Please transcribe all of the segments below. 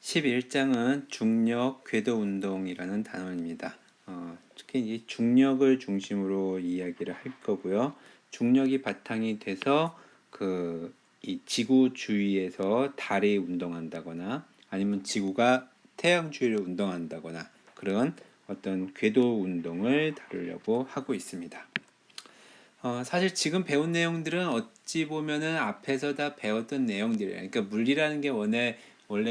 11장은 중력 궤도 운동이라는 단원입니다. 특히 이 중력을 중심으로 이야기를 할 거고요. 중력이 바탕이 돼서 이 지구 주위에서 달이 운동한다거나 아니면 지구가 태양 주위를 운동한다거나 그런 어떤 궤도 운동을 다루려고 하고 있습니다. 사실 지금 배운 내용들은 어찌 보면은 앞에서 다 배웠던 내용들이에요. 그러니까 물리라는 게 원래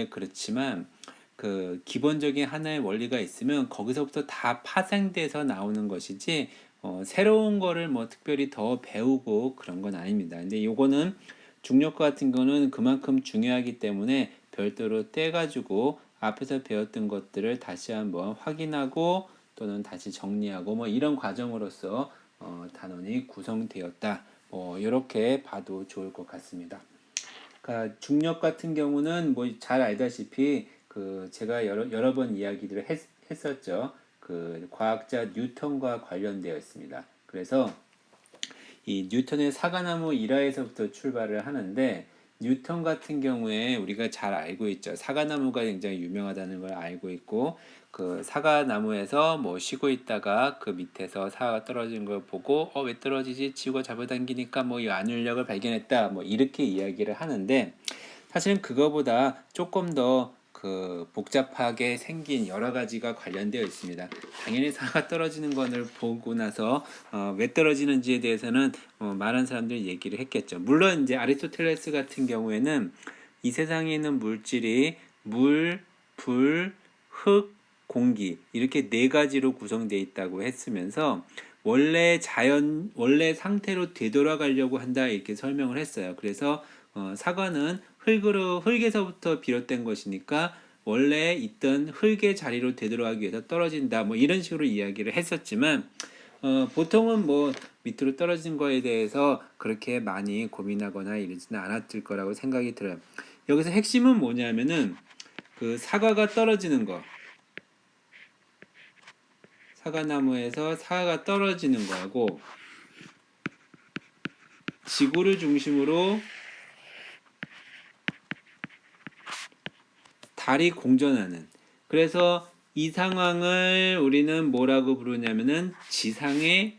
그렇지만 그 기본적인 하나의 원리가 있으면 거기서부터 다 파생돼서 나오는 것이지 새로운 거를 뭐 특별히 더 배우고 그런 건 아닙니다. 근데 요거는 중력 같은 거는 그만큼 중요하기 때문에 별도로 떼가지고 앞에서 배웠던 것들을 다시 한번 확인하고 또는 다시 정리하고 뭐 이런 과정으로서 단원이 구성되었다. 이렇게 봐도 좋을 것 같습니다. 그러니까 중력 같은 경우는 뭐 잘 알다시피 제가 여러 번 이야기들을 했었죠. 그 과학자 뉴턴과 관련되어 있습니다. 그래서 이 뉴턴의 사과나무 일화에서부터 출발을 하는데 뉴턴 같은 경우에 우리가 잘 알고 있죠. 사과나무가 굉장히 유명하다는 걸 알고 있고 그 사과나무에서 뭐 쉬고 있다가 그 밑에서 사과가 떨어지는 걸 보고 왜 떨어지지? 지구가 잡아당기니까 뭐 이 안울력을 발견했다. 뭐 이렇게 이야기를 하는데 사실은 그거보다 조금 더 복잡하게 생긴 여러 가지가 관련되어 있습니다. 당연히 사과가 떨어지는 것을 보고 나서 왜 떨어지는지에 대해서는 많은 사람들이 얘기를 했겠죠. 물론 이제 아리스토텔레스 같은 경우에는 이 세상에 있는 물질이 물, 불, 흙, 공기 이렇게 네 가지로 구성되어 있다고 했으면서 원래 상태로 되돌아가려고 한다 이렇게 설명을 했어요. 그래서 사과는 흙에서부터 비롯된 것이니까 원래 있던 흙의 자리로 되돌아가기 위해서 떨어진다 뭐 이런 식으로 이야기를 했었지만 보통은 뭐 밑으로 떨어진 거에 대해서 그렇게 많이 고민하거나 이러지는 않았을 거라고 생각이 들어요. 여기서 핵심은 뭐냐면은 그 사과가 떨어지는 거, 사과나무에서 사과가 떨어지는 거하고 지구를 중심으로 달이 공전하는, 그래서 이 상황을 우리는 뭐라고 부르냐면은 지상의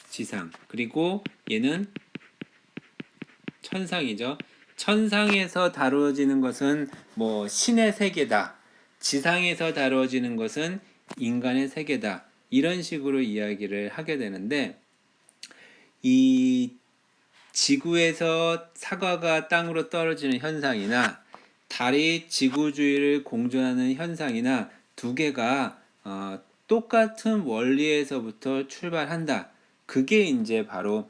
지상, 그리고 얘는 천상이죠. 천상에서 다루어지는 것은 뭐 신의 세계다. 지상에서 다루어지는 것은 인간의 세계다. 이런 식으로 이야기를 하게 되는데 이 지구에서 사과가 땅으로 떨어지는 현상이나 달이 지구 주위를 공전하는 현상이나 두 개가 똑같은 원리에서부터 출발한다. 그게 이제 바로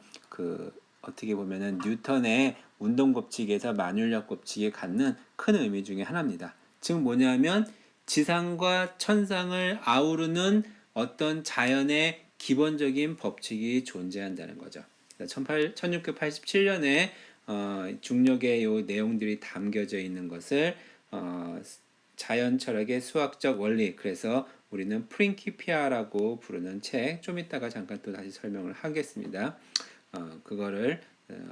어떻게 보면은 뉴턴의 운동 법칙에서 만율력 법칙에 갖는 큰 의미 중에 하나입니다. 즉 뭐냐면 지상과 천상을 아우르는 어떤 자연의 기본적인 법칙이 존재한다는 거죠. 1687년에 중력의 요 내용들이 담겨져 있는 것을 자연 철학의 수학적 원리, 그래서 우리는 프린키피아라고 부르는 책, 좀 이따가 잠깐 또 다시 설명을 하겠습니다. 그거를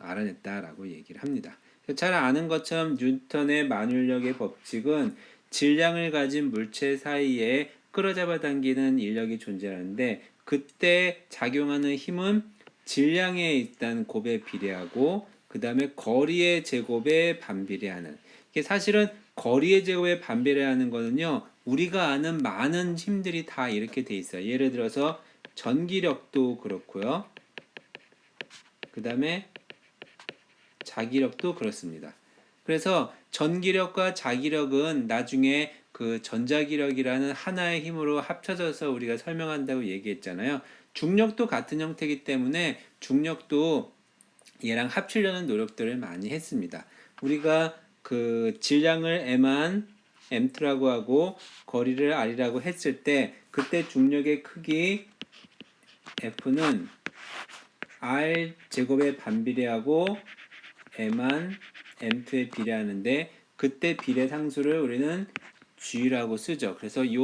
알아냈다라고 얘기를 합니다. 잘 아는 것처럼 뉴턴의 만율력의 법칙은 질량을 가진 물체 사이에 끌어잡아 당기는 인력이 존재하는데 그때 작용하는 힘은 질량에 일단 곱에 비례하고 그 다음에 거리의 제곱에 반비례하는, 이게 사실은 거리의 제곱에 반비례하는 거는요 우리가 아는 많은 힘들이 다 이렇게 돼 있어요. 예를 들어서 전기력도 그렇고요, 그 다음에 자기력도 그렇습니다. 그래서 전기력과 자기력은 나중에 그 전자기력이라는 하나의 힘으로 합쳐져서 우리가 설명한다고 얘기했잖아요. 중력도 같은 형태이기 때문에 중력도 얘랑 합치려는 노력들을 많이 했습니다. 우리가 그 질량을 m2라고 하고 거리를 r이라고 했을 때 그때 중력의 크기 F는 r 제곱에 반비례하고 m은 m2에 비례하는데 그때 비례상수를 우리는 g라고 쓰죠. 그래서 이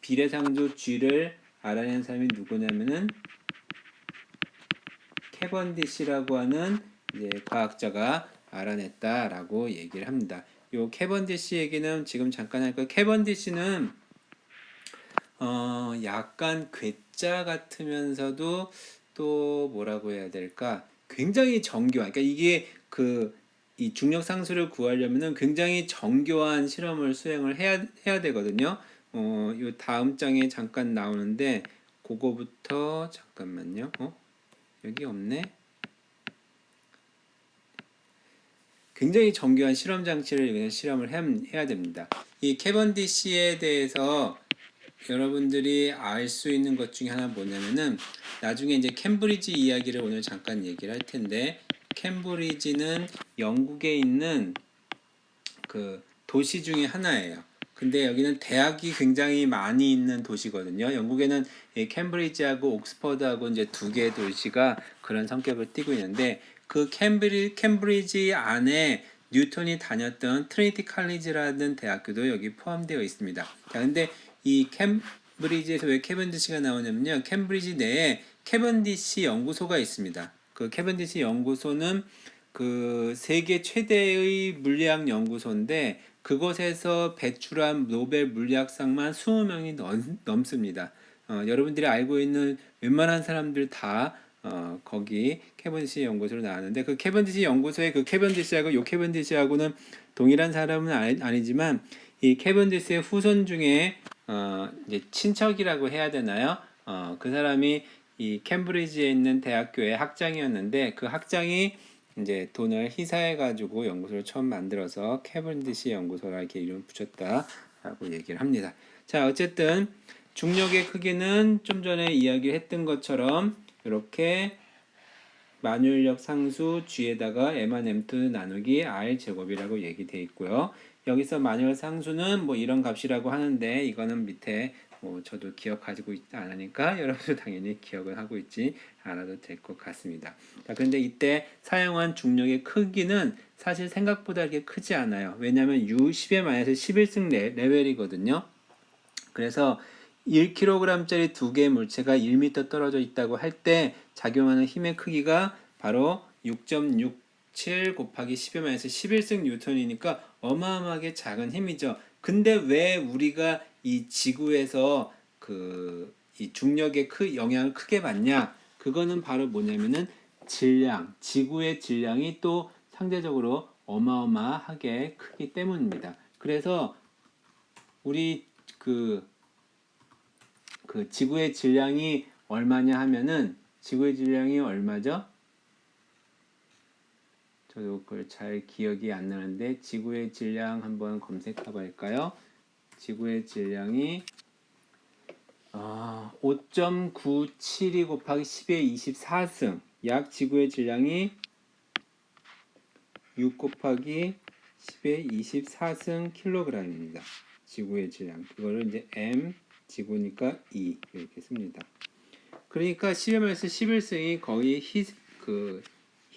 비례상수 g를 알아낸 사람이 누구냐면은 캐번디시라고 하는 이제 과학자가 알아냈다라고 얘기를 합니다. 요 캐번디시 얘기는 지금 잠깐 할 거예요. 캐번디시는 약간 괴짜 같으면서도 또 뭐라고 해야 될까? 굉장히 정교한. 그러니까 이게 이 중력 상수를 구하려면은 굉장히 정교한 실험을 수행을 해야 되거든요. 요 다음 장에 잠깐 나오는데 그거부터 잠깐만요. 여기 없네. 굉장히 정교한 실험 장치를 실험을 해야 됩니다. 이 캐번디시에 대해서 여러분들이 알 수 있는 것 중에 하나 뭐냐면은 나중에 이제 캠브리지 이야기를 오늘 잠깐 얘기를 할 텐데 캠브리지는 영국에 있는 그 도시 중에 하나예요. 근데 여기는 대학이 굉장히 많이 있는 도시거든요. 영국에는 이 캠브리지하고 옥스퍼드하고 이제 두 개의 도시가 그런 성격을 띠고 있는데 그 캠브리지 안에 뉴턴이 다녔던 트리니티 칼리지라는 대학교도 여기 포함되어 있습니다. 자, 근데 이 캠브리지에서 왜 캐번디시가 나오냐면요. 캠브리지 내에 캐번디시 연구소가 있습니다. 그 캐번디시 연구소는 그 세계 최대의 물리학 연구소인데 그곳에서 배출한 노벨 물리학상만 20명이 넘습니다. 여러분들이 알고 있는 웬만한 사람들 다 거기 캐번디시 연구소로 나왔는데 그 캐번디시 연구소의 그 캐번디시하고 요 캐번디시하고는 동일한 사람은 아니지만 이 캐번디시의 후손 중에 이제 친척이라고 해야 되나요? 그 사람이 이 캠브리지에 있는 대학교의 학장이었는데 그 학장이 이제 돈을 희사해 가지고 연구소를 처음 만들어서 캐번디시 연구소라 이렇게 이름을 붙였다라고 얘기를 합니다. 자, 어쨌든 중력의 크기는 좀 전에 이야기했던 것처럼 이렇게 만유인력 상수 g에다가 m한 m2 나누기 r 제곱이라고 얘기되어 있고요. 여기서 만유인력 상수는 뭐 이런 값이라고 하는데 이거는 밑에 뭐 저도 기억 가지고 있지 않으니까 여러분도 당연히 기억을 하고 있지 않아도 될 것 같습니다. 자, 근데 이때 사용한 중력의 크기는 사실 생각보다 이렇게 크지 않아요. 왜냐하면 U 10의 마이너스 11승 레벨이거든요. 그래서 1kg짜리 두 개의 물체가 1m 떨어져 있다고 할 때 작용하는 힘의 크기가 바로 6.67 곱하기 10의 마이너스 11승 뉴턴이니까 어마어마하게 작은 힘이죠. 근데 왜 우리가 이 지구에서 이 중력의 영향을 크게 받냐? 그거는 바로 뭐냐면은 질량, 지구의 질량이 또 상대적으로 어마어마하게 크기 때문입니다. 그래서 우리 그 지구의 질량이 얼마냐 하면은 지구의 질량이 얼마죠? 저도 그걸 잘 기억이 안 나는데 지구의 질량 한번 검색해 볼까요? 지구의 질량이 5.972 곱하기 10의 24승 약 지구의 질량이 6 곱하기 10의 24승 킬로그램입니다. 지구의 질량 그거를 이제 m 지구니까 2 이렇게 씁니다. 그러니까 10에서 11승이 거의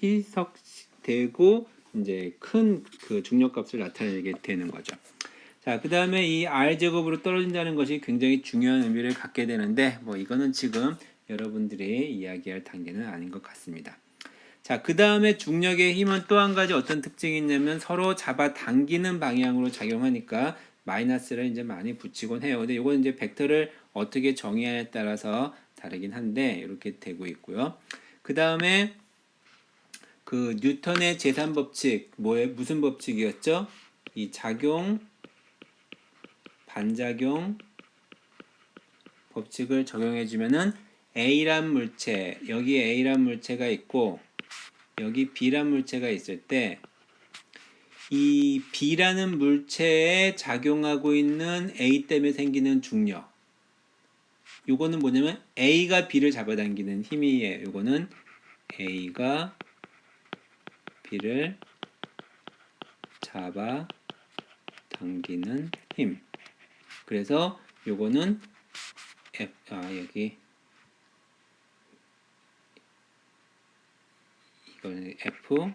희석되고 이제 큰 그 중력값을 나타내게 되는 거죠. 자, 그 다음에 이 r 제곱으로 떨어진다는 것이 굉장히 중요한 의미를 갖게 되는데 뭐 이거는 지금 여러분들이 이야기할 단계는 아닌 것 같습니다. 자, 그 다음에 중력의 힘은 또 한 가지 어떤 특징이 있냐면 서로 잡아 당기는 방향으로 작용하니까 마이너스를 이제 많이 붙이곤 해요. 근데 이건 이제 벡터를 어떻게 정의하냐에 따라서 다르긴 한데 이렇게 되고 있고요. 그 다음에 그 뉴턴의 제3법칙 무슨 법칙이었죠? 이 작용, 반작용 법칙을 적용해 주면은 A란 물체, 여기 A란 물체가 있고 여기 B란 물체가 있을 때 이 B라는 물체에 작용하고 있는 A 때문에 생기는 중력. 요거는 뭐냐면 A가 B를 잡아당기는 힘이에요. 요거는 A가 B를 잡아당기는 힘. 그래서 요거는 여기 이거는 F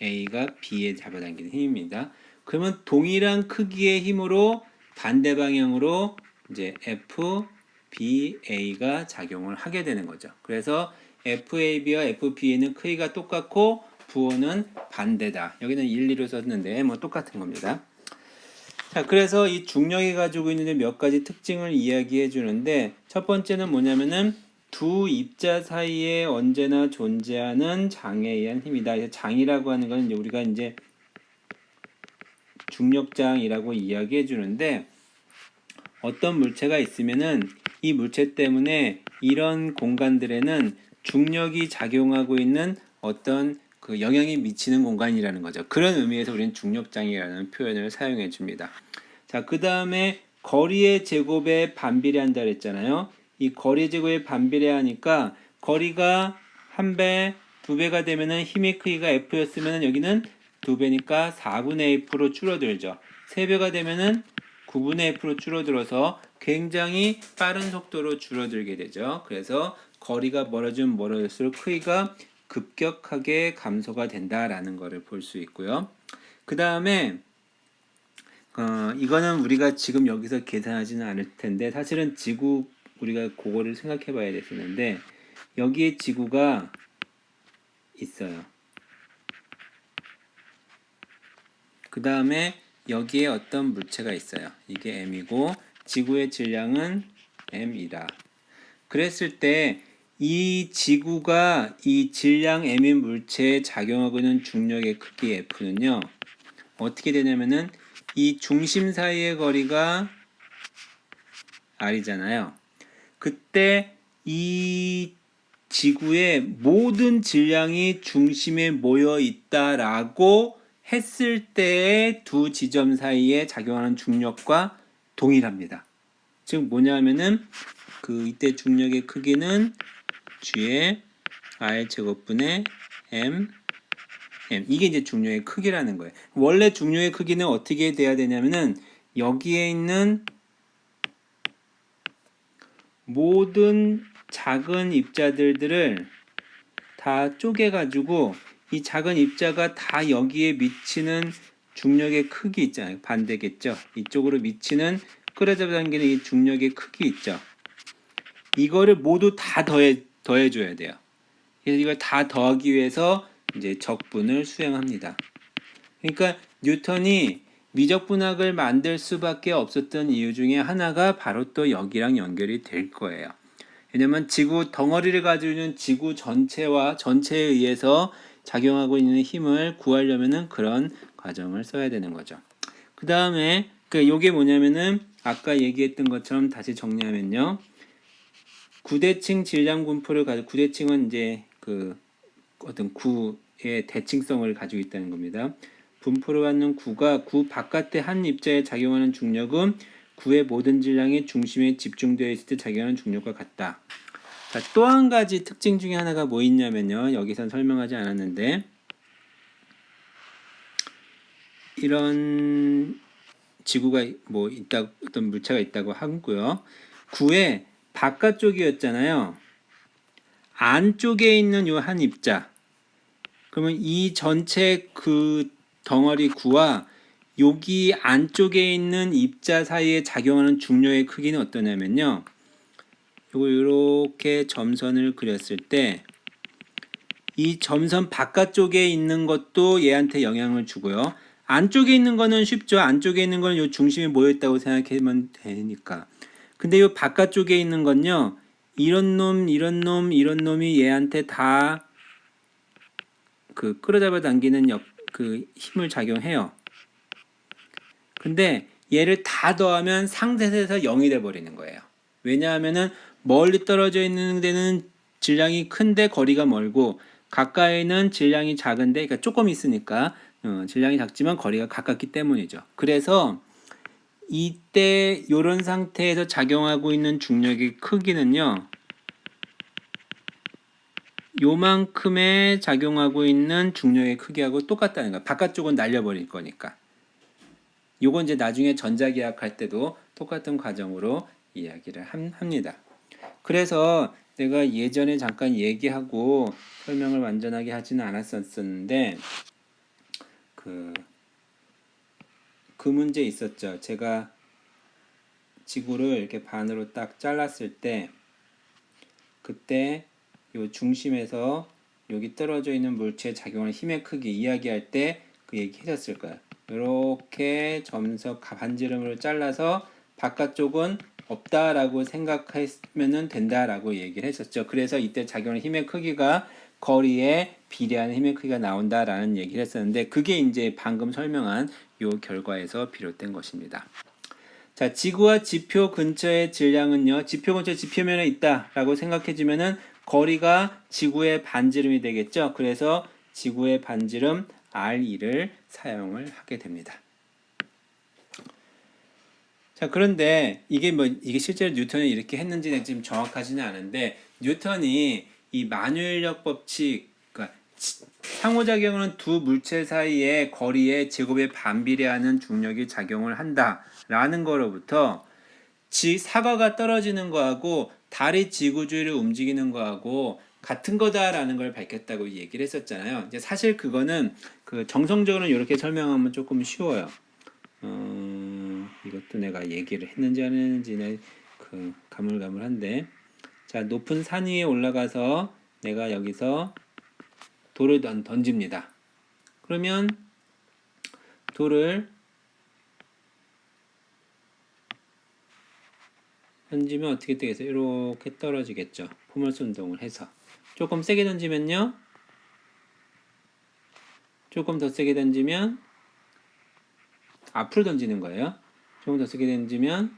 A가 B에 잡아당기는 힘입니다. 그러면 동일한 크기의 힘으로 반대 방향으로 이제 F, B, A가 작용을 하게 되는 거죠. 그래서 FAB와 FBA는 크기가 똑같고 부호는 반대다. 여기는 1, 2로 썼는데 뭐 똑같은 겁니다. 자, 그래서 이 중력이 가지고 있는 몇 가지 특징을 이야기해 주는데 첫 번째는 뭐냐면은 두 입자 사이에 언제나 존재하는 장에 의한 힘이다. 장이라고 하는 건 우리가 이제 중력장이라고 이야기해 주는데 어떤 물체가 있으면은 이 물체 때문에 이런 공간들에는 중력이 작용하고 있는 어떤 그 영향이 미치는 공간이라는 거죠. 그런 의미에서 우리는 중력장이라는 표현을 사용해 줍니다. 자, 그 다음에 거리의 제곱에 반비례한다 그랬잖아요. 이 거리의 제곱에 반비례하니까 거리가 1배, 2배가 되면은 힘의 크기가 F였으면은 여기는 2배니까 4분의 F로 줄어들죠. 3배가 되면은 9분의 F로 줄어들어서 굉장히 빠른 속도로 줄어들게 되죠. 그래서 거리가 멀어지면 멀어질수록 크기가 급격하게 감소가 된다라는 것을 볼 수 있고요. 그 다음에 이거는 우리가 지금 여기서 계산하지는 않을 텐데 사실은 지구 우리가 그거를 생각해 봐야 되는데 여기에 지구가 있어요. 그 다음에 여기에 어떤 물체가 있어요. 이게 M이고 지구의 질량은 M이다. 그랬을 때 이 지구가 이 질량 M인 물체에 작용하고 있는 중력의 크기 F는요. 어떻게 되냐면은 이 중심 사이의 거리가 R이잖아요. 그때 이 지구의 모든 질량이 중심에 모여 있다라고 했을 때의 두 지점 사이에 작용하는 중력과 동일합니다. 즉 뭐냐면은 이때 중력의 크기는 G의 R 제곱분의 M 이게 이제 중력의 크기라는 거예요. 원래 중력의 크기는 어떻게 돼야 되냐면은 여기에 있는 모든 작은 입자들을 다 쪼개가지고 이 작은 입자가 다 여기에 미치는 중력의 크기 있잖아요. 반대겠죠. 이쪽으로 미치는 끌어잡아 당기는 이 중력의 크기 있죠. 이거를 모두 다 더해줘야 돼요. 그래서 이걸 다 더하기 위해서 이제 적분을 수행합니다. 그러니까 뉴턴이 미적분학을 만들 수밖에 없었던 이유 중에 하나가 바로 또 여기랑 연결이 될 거예요. 왜냐면 지구 덩어리를 가지고 있는 지구 전체에 의해서 작용하고 있는 힘을 구하려면은 그런 과정을 써야 되는 거죠. 그 다음에 요게 뭐냐면은 아까 얘기했던 것처럼 다시 정리하면요. 구대칭 질량 분포를 가지고 구대칭은 이제 어떤 구의 대칭성을 가지고 있다는 겁니다. 분포를 갖는 구가 구 바깥의 한 입자에 작용하는 중력은 구의 모든 질량이 중심에 집중되어 있을 때 작용하는 중력과 같다. 자, 또 한 가지 특징 중에 하나가 뭐 있냐면요. 여기선 설명하지 않았는데 이런 지구가 뭐 있다 어떤 물체가 있다고 하고요. 구의 바깥쪽이었잖아요. 안쪽에 있는 요 한 입자. 그러면 이 전체 덩어리 구와 여기 안쪽에 있는 입자 사이에 작용하는 중력의 크기는 어떠냐면요. 요거 이렇게 점선을 그렸을 때 이 점선 바깥쪽에 있는 것도 얘한테 영향을 주고요. 안쪽에 있는 거는 쉽죠. 안쪽에 있는 거는 요 중심에 모여 있다고 생각하면 되니까. 근데 요 바깥쪽에 있는 건요. 이런 놈이 얘한테 다 끌어잡아 당기는 힘을 작용해요. 근데 얘를 다 더하면 상쇄해서 0이 돼 버리는 거예요. 왜냐하면은 멀리 떨어져 있는 데는 질량이 큰데 거리가 멀고 가까이는 질량이 작은데 그러니까 조금 있으니까 질량이 작지만 거리가 가깝기 때문이죠. 그래서 이때 이런 상태에서 작용하고 있는 중력의 크기는요. 요만큼에 작용하고 있는 중력의 크기하고 똑같다는 거야. 바깥쪽은 날려버릴 거니까. 요건 이제 나중에 전자기학 할 때도 똑같은 과정으로 이야기를 합니다. 그래서 내가 예전에 잠깐 얘기하고 설명을 완전하게 하지는 않았었는데 그 문제 있었죠. 제가 지구를 이렇게 반으로 딱 잘랐을 때 그때 요 중심에서 여기 떨어져 있는 물체에 작용하는 힘의 크기 이야기할 때 그 얘기 해줬을 거예요. 이렇게 점서 반지름으로 잘라서 바깥쪽은 없다라고 생각하면 된다라고 얘기를 했었죠. 그래서 이때 작용하는 힘의 크기가 거리에 비례하는 힘의 크기가 나온다라는 얘기를 했었는데 그게 이제 방금 설명한 요 결과에서 비롯된 것입니다. 자, 지구와 지표 근처의 질량은요. 지표 근처 지표면에 있다라고 생각해주면은 거리가 지구의 반지름이 되겠죠. 그래서 지구의 반지름 R2를 사용을 하게 됩니다. 자, 그런데 이게 실제로 뉴턴이 이렇게 했는지는 지금 정확하지는 않은데 뉴턴이 이 만유인력 법칙, 그러니까 상호작용은 두 물체 사이의 거리의 제곱에 반비례하는 중력이 작용을 한다라는 거로부터 사과가 떨어지는 거하고 달이 지구 주위를 움직이는 거하고 같은 거다라는 걸 밝혔다고 얘기를 했었잖아요. 이제 사실 그거는 그 정성적으로는 이렇게 설명하면 조금 쉬워요. 이것도 내가 얘기를 했는지 안 했는지는 그 가물가물한데, 자, 높은 산 위에 올라가서 내가 여기서 돌을 던집니다. 그러면 돌을 던지면 어떻게 되겠어요? 이렇게 떨어지겠죠. 포멀스 운동을 해서. 조금 세게 던지면요. 조금 더 세게 던지면 앞으로 던지는 거예요. 조금 더 세게 던지면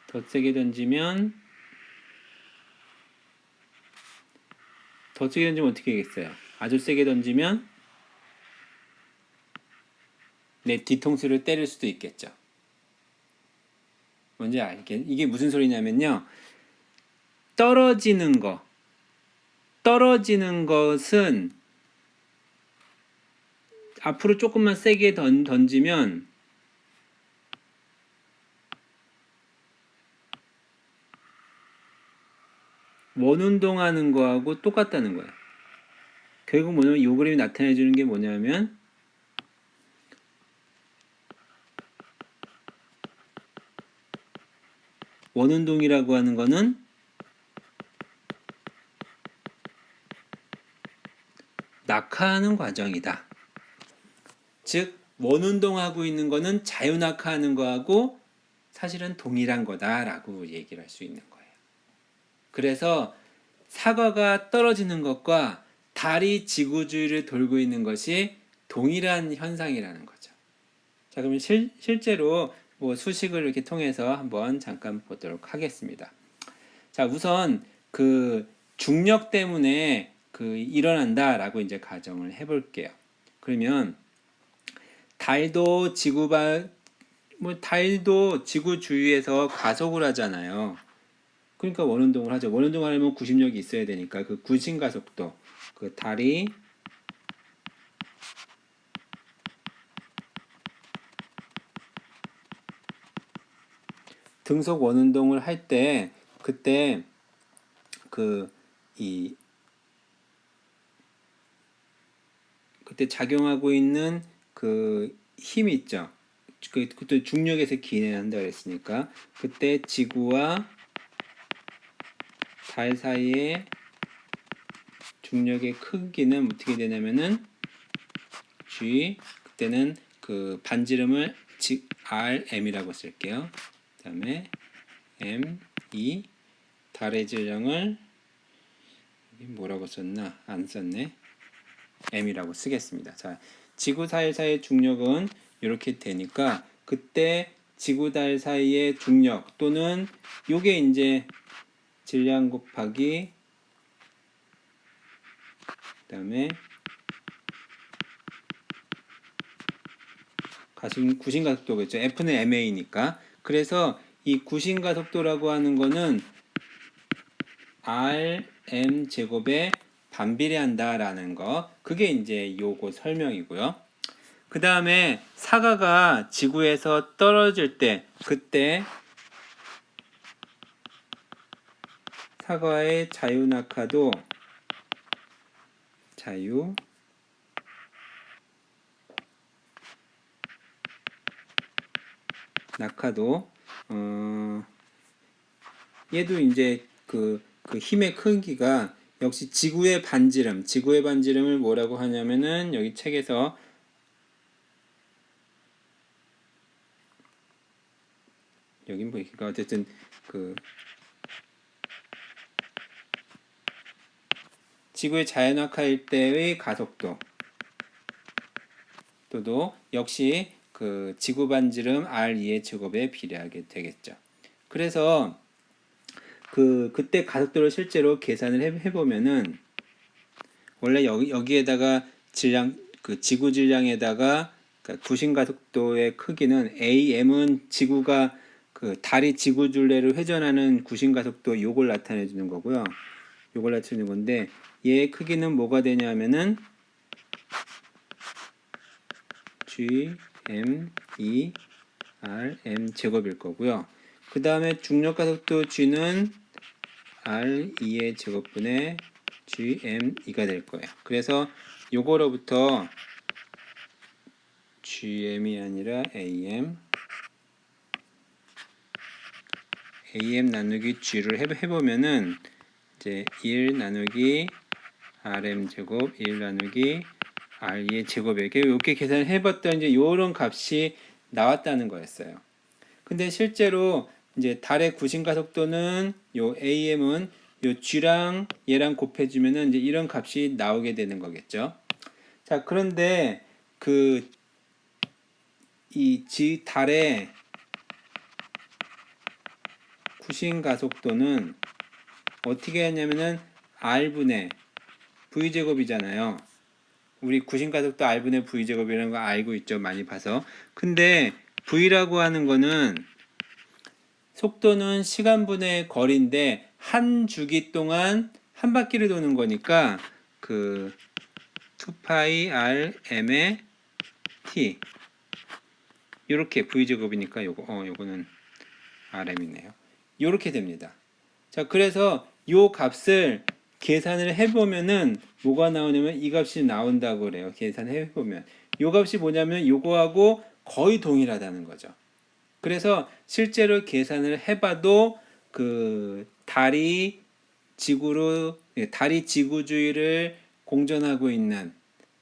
더 세게 던지면 더 세게 던지면 어떻게 되겠어요? 아주 세게 던지면 내 뒤통수를 때릴 수도 있겠죠. 뭔지 알겠? 이게 무슨 소리냐면요. 떨어지는 것은 앞으로 조금만 세게 던지면 원운동하는 거하고 똑같다는 거예요. 결국 뭐냐면 이 그림이 나타내 주는 게 뭐냐면 원운동이라고 하는 거는 낙하하는 과정이다. 즉 원운동하고 있는 거는 자유낙하하는 거하고 사실은 동일한 거다라고 얘기를 할 수 있는 거예요. 그래서 사과가 떨어지는 것과 달이 지구 주위를 돌고 있는 것이 동일한 현상이라는 거죠. 자, 그러면 실제로 뭐 수식을 이렇게 통해서 한번 잠깐 보도록 하겠습니다. 자, 우선 그 중력 때문에 그 일어난다라고 이제 가정을 해볼게요. 그러면 달도 달도 지구 주위에서 가속을 하잖아요. 그러니까 원운동을 하죠. 원운동을 하려면 구심력이 있어야 되니까 그 구심 가속도, 그 달이 등속 원운동을 할 때 그때 그때 작용하고 있는 그 힘이 있죠. 그때 중력에서 기인한다 그랬으니까 그때 지구와 달 사이의 중력의 크기는 어떻게 되냐면은 G, 그때는 그 반지름을 RM이라고 쓸게요. 그 다음에 M2, 달의 질량을 뭐라고 썼나? 안 썼네. M이라고 쓰겠습니다. 자, 지구 달 사이의 중력은 이렇게 되니까 그때 지구 달 사이의 중력 또는 요게 이제 질량 곱하기 그다음에 구심가속도겠죠. F는 ma니까. 그래서 이 구심가속도라고 하는 거는 rm 제곱에 반비례한다라는 거. 그게 이제 요거 설명이고요. 그 다음에 사과가 지구에서 떨어질 때 그때 사과의 자유낙하도 얘도 이제 그 힘의 크기가 역시 지구의 반지름을 뭐라고 하냐면은 여기 책에서 여긴 뭐 그러니까 어쨌든 그 지구의 자연낙하일 때의 가속도 또도 역시 그 지구 반지름 R2의 제곱에 비례하게 되겠죠. 그래서 그때 가속도를 실제로 계산을 해보면은 원래 여기에다가 질량 그 지구 질량에다가 그러니까 구심 가속도의 크기는 AM은 지구가 그 달이 지구 둘레를 회전하는 구심 가속도 요걸 나타내 주는 거고요. 요걸 나타내는 건데 얘의 크기는 뭐가 되냐면은 G M E R M 제곱일 거고요. 그 다음에 중력 가속도 G는 R2의 제곱분의 GME가 될 거예요. 그래서 요거로부터 GM이 아니라 AM 나누기 G를 해보면은 이제 1 나누기 RM 제곱 1 나누기 R2의 제곱에 이렇게 계산을 해봤더니 이제 요런 값이 나왔다는 거였어요. 근데 실제로 이제 달의 구심 가속도는 요 AM은 요 G랑 얘랑 곱해주면은 이제 이런 값이 나오게 되는 거겠죠. 자, 그런데 이 달의 구심 가속도는 어떻게 했냐면은 R분의 V제곱이잖아요. 우리 구심 가속도 R분의 V제곱이라는 거 알고 있죠. 많이 봐서. 근데 V라고 하는 거는 속도는 시간분의 거리인데 한 주기 동안 한 바퀴를 도는 거니까 그 2파이 rm의 t 이렇게 v제곱이니까 요거는 rm이네요. 이렇게 됩니다. 자, 그래서 요 값을 계산을 해보면은 뭐가 나오냐면 이 값이 나온다고 그래요. 계산해 보면 요 값이 뭐냐면 요거하고 거의 동일하다는 거죠. 그래서 실제로 계산을 해봐도 달이 지구주위를 공전하고 있는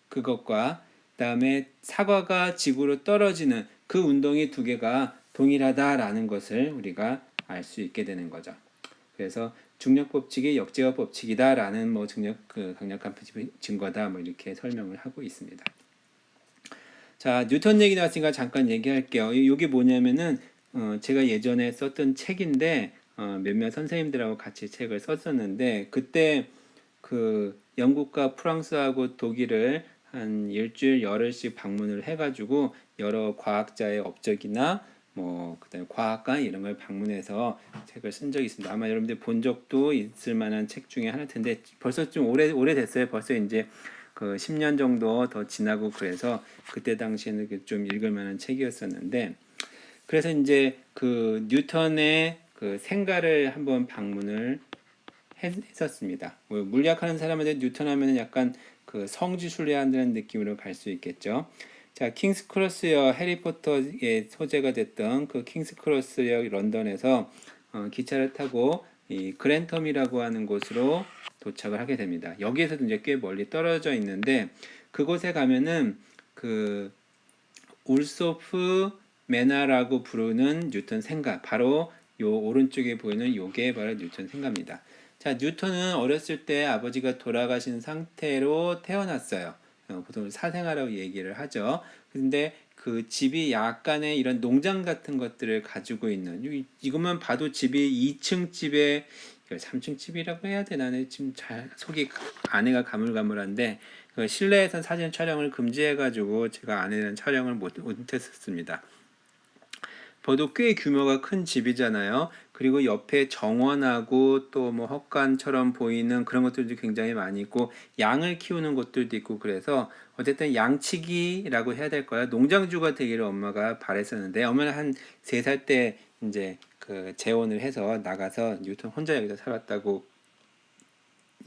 그것과 그다음에 사과가 지구로 떨어지는 그 운동이 두 개가 동일하다라는 것을 우리가 알 수 있게 되는 거죠. 그래서 중력 법칙이 역제어 법칙이다라는 뭐 강력한 증거다 뭐 이렇게 설명을 하고 있습니다. 자, 뉴턴 얘기 나왔으니까 잠깐 얘기할게요. 이게 뭐냐면은 제가 예전에 썼던 책인데 몇몇 선생님들하고 같이 책을 썼었는데 그때 영국과 프랑스하고 독일을 한 일주일 열흘씩 방문을 해가지고 여러 과학자의 업적이나 그다음에 과학관 이런 걸 방문해서 책을 쓴 적이 있습니다. 아마 여러분들 본 적도 있을 만한 책 중에 하나 텐데 벌써 좀 오래됐어요. 벌써 이제 10년 정도 더 지나고 그래서 그때 당시에는 좀 읽을 만한 책이었었는데 그래서 이제 뉴턴의 생가를 한번 방문을 했었습니다. 물리학하는 사람한테 뉴턴 하면 약간 성지 순례한다는 느낌으로 갈 수 있겠죠. 자, 킹스크로스역 해리포터의 소재가 됐던 킹스크로스역 런던에서 기차를 타고 이 그랜텀이라고 하는 곳으로 도착을 하게 됩니다. 여기에서도 이제 꽤 멀리 떨어져 있는데 그곳에 가면은 울소프 메나라고 부르는 뉴턴 생가, 바로 요 오른쪽에 보이는 요게 바로 뉴턴 생가입니다. 자, 뉴턴은 어렸을 때 아버지가 돌아가신 상태로 태어났어요. 보통 사생아라고 얘기를 하죠. 근데 집이 약간의 이런 농장 같은 것들을 가지고 있는, 이것만 봐도 집이 2층 집에 3층 집이라고 해야 되나? 지금 잘 속이 안에가 가물가물한데 실내에선 사진 촬영을 금지해가지고 제가 안에는 촬영을 못했었습니다. 저도 꽤 규모가 큰 집이잖아요. 그리고 옆에 정원하고 또 뭐 헛간처럼 보이는 그런 것들도 굉장히 많이 있고 양을 키우는 곳들도 있고 그래서 어쨌든 양치기라고 해야 될까요? 농장주가 되기를 엄마가 바랬었는데 엄마는 한 3살 때 이제 재혼을 해서 나가서 뉴턴 혼자 여기서 살았다고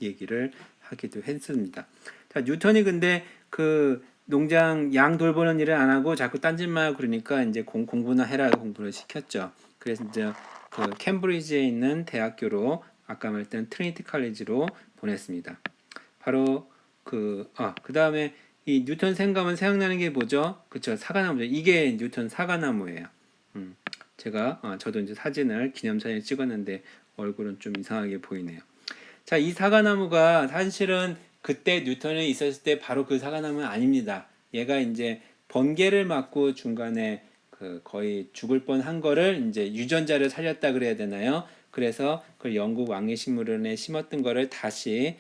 얘기를 하기도 했습니다. 자, 뉴턴이 근데 농장 양 돌보는 일을 안 하고 자꾸 딴짓만 하고 그러니까 이제 공부나 해라 공부를 시켰죠. 그래서 이제 캠브리지에 있는 대학교로 아까 말했던 트리니티 칼리지로 보냈습니다. 바로 그 다음에 이 뉴턴 생가면 생각나는 게 뭐죠? 그쵸, 사과나무죠. 이게 뉴턴 사과나무예요. 제가 저도 이제 사진을 기념사진 찍었는데 얼굴은 좀 이상하게 보이네요. 자, 이 사과나무가 사실은 그때 뉴턴이 있었을 때 바로 그 사과나무는 아닙니다. 얘가 이제 번개를 맞고 중간에 그 거의 죽을 뻔한 거를 이제 유전자를 살렸다 그래야 되나요? 그래서 그 영국 왕래식물원에 심었던 거를 다시